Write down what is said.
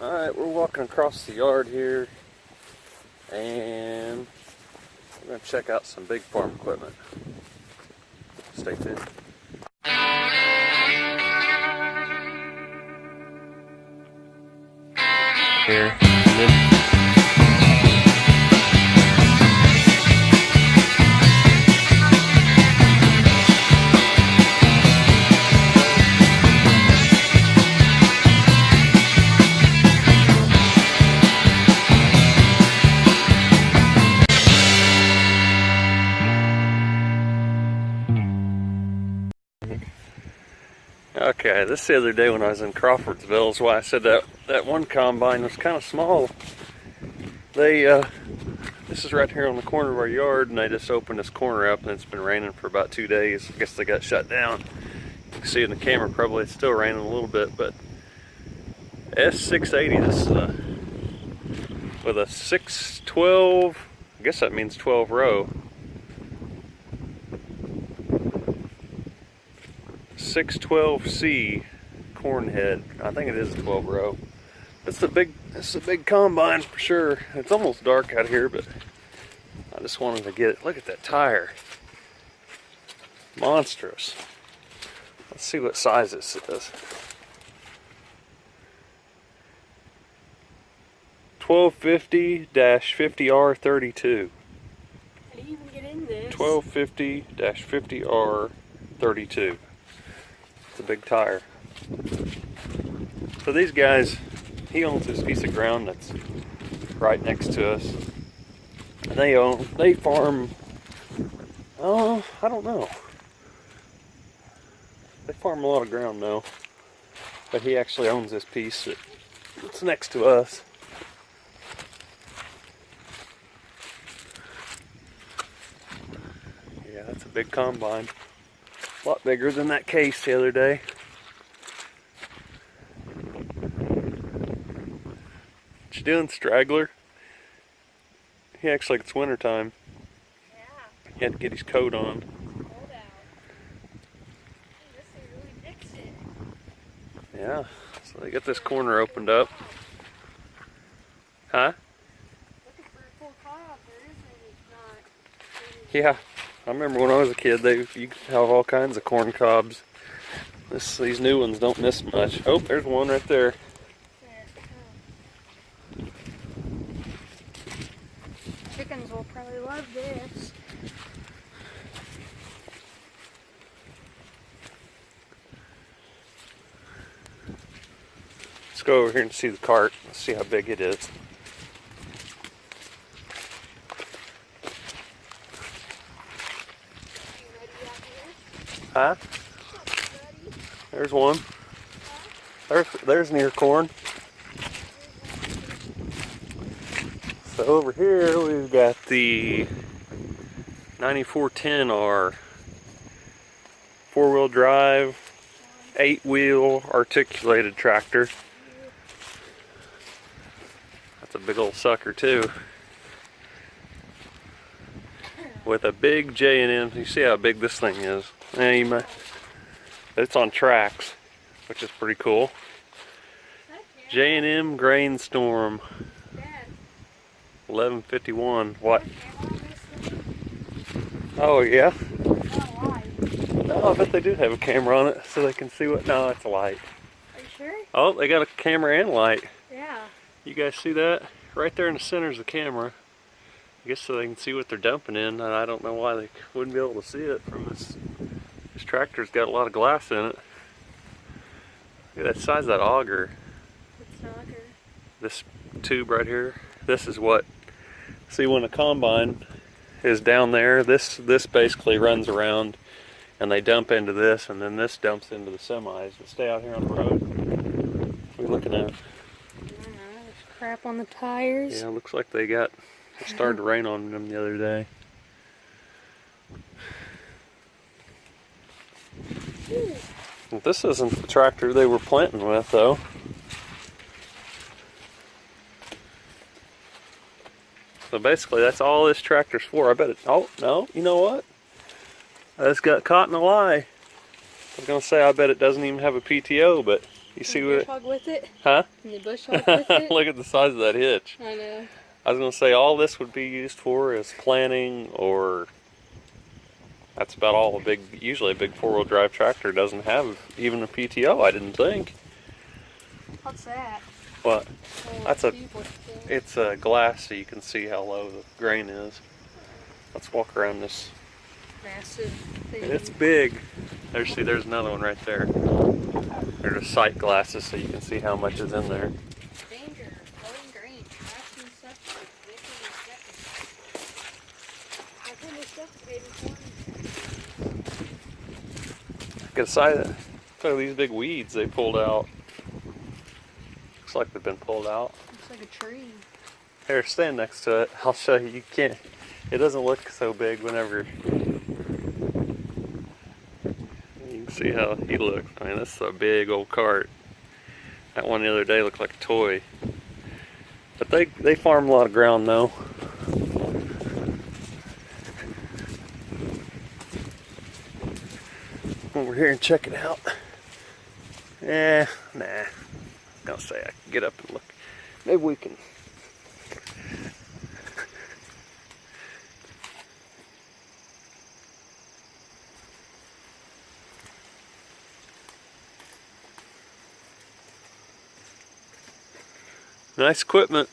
Alright, we're walking across the yard here and we're going to check out some big farm equipment. Stay tuned. Here. Okay, this the other day when I was in Crawfordsville is why I said that one combine was kind of small. This is right here on the corner of our yard, and they just opened this corner up, and it's been raining for about 2 days. I guess they got shut down. You can see in the camera probably it's still raining a little bit, but S680, this is with a 612, I guess that means 12 row. 612C corn head. I think it is a 12 row. It's a big combine for sure. It's almost dark out here, but I just wanted to get it. Look at that tire. Monstrous. Let's see what size this is. 1250-50R32. How do you even get in this? 1250-50R32. It's a big tire. So these guys, he owns this piece of ground that's right next to us. And they farm, I don't know. They farm a lot of ground though. But he actually owns this piece that's next to us. Yeah, that's a big combine. A lot bigger than that case the other day. What you doing, straggler? He acts like it's winter time. Yeah. He had to get his coat on. Cold out. This thing really dicks it. Yeah. So they got this corner opened up. Huh? Looking for a full cob. There isn't not. Yeah. I remember when I was a kid, you could have all kinds of corn cobs. These new ones don't miss much. Oh, there's one right there. Chickens will probably love this. Let's go over here and see the cart. Let's see how big it is. Huh? There's one. There's near corn. So over here we've got the 9410R 4-wheel drive, 8-wheel articulated tractor. That's a big old sucker too. With a big J&M. You see how big this thing is. It's on tracks, which is pretty cool. J&M Grain Storm 1151. What? Oh yeah. No, I bet they do have a camera on it so they can see what. No, it's a light. Are you sure? Oh, they got a camera and light. Yeah. You guys see that? Right there in the center is the camera. I guess so they can see what they're dumping in, and I don't know why they wouldn't be able to see it from this. This tractor's got a lot of glass in it. Look at that size of that auger. What's an auger? This tube right here. This is what. See, when the combine is down there, this basically runs around, and they dump into this, and then this dumps into the semis. But stay out here on the road. What are we looking at? I don't know. There's crap on the tires. Yeah, looks like it started to rain on them the other day. This isn't the tractor they were planting with, though. So basically, that's all this tractor's for. I bet it. Oh no! You know what? I just got caught in a lie. I was gonna say I bet it doesn't even have a PTO, but You see Can you bush what? hog with it? Huh? Can you bush hog with it? Look at the size of that hitch. I know. I was gonna say all this would be used for is planting, or that's about all. Usually a big 4-wheel drive tractor doesn't have even a PTO. I didn't think. What's that? What? Oh, That's a. people thing. It's a glass so you can see how low the grain is. Let's walk around this. Massive thing. It's big. There's another one right there. They're just sight glasses so you can see how much is in there. Danger. Flowing grain. Traps and stuff. I think it's suffocating corn. Get aside. Look at these big weeds they pulled out. Looks like they've been pulled out. Looks like a tree. Here, stand next to it. I'll show you. You can't. It doesn't look so big whenever. You can see how he looks. I mean, this is a big old cart. That one the other day looked like a toy. But they farm a lot of ground though. Over here and check it out. Nah. I was gonna say I can get up and look. Maybe we can. Nice equipment.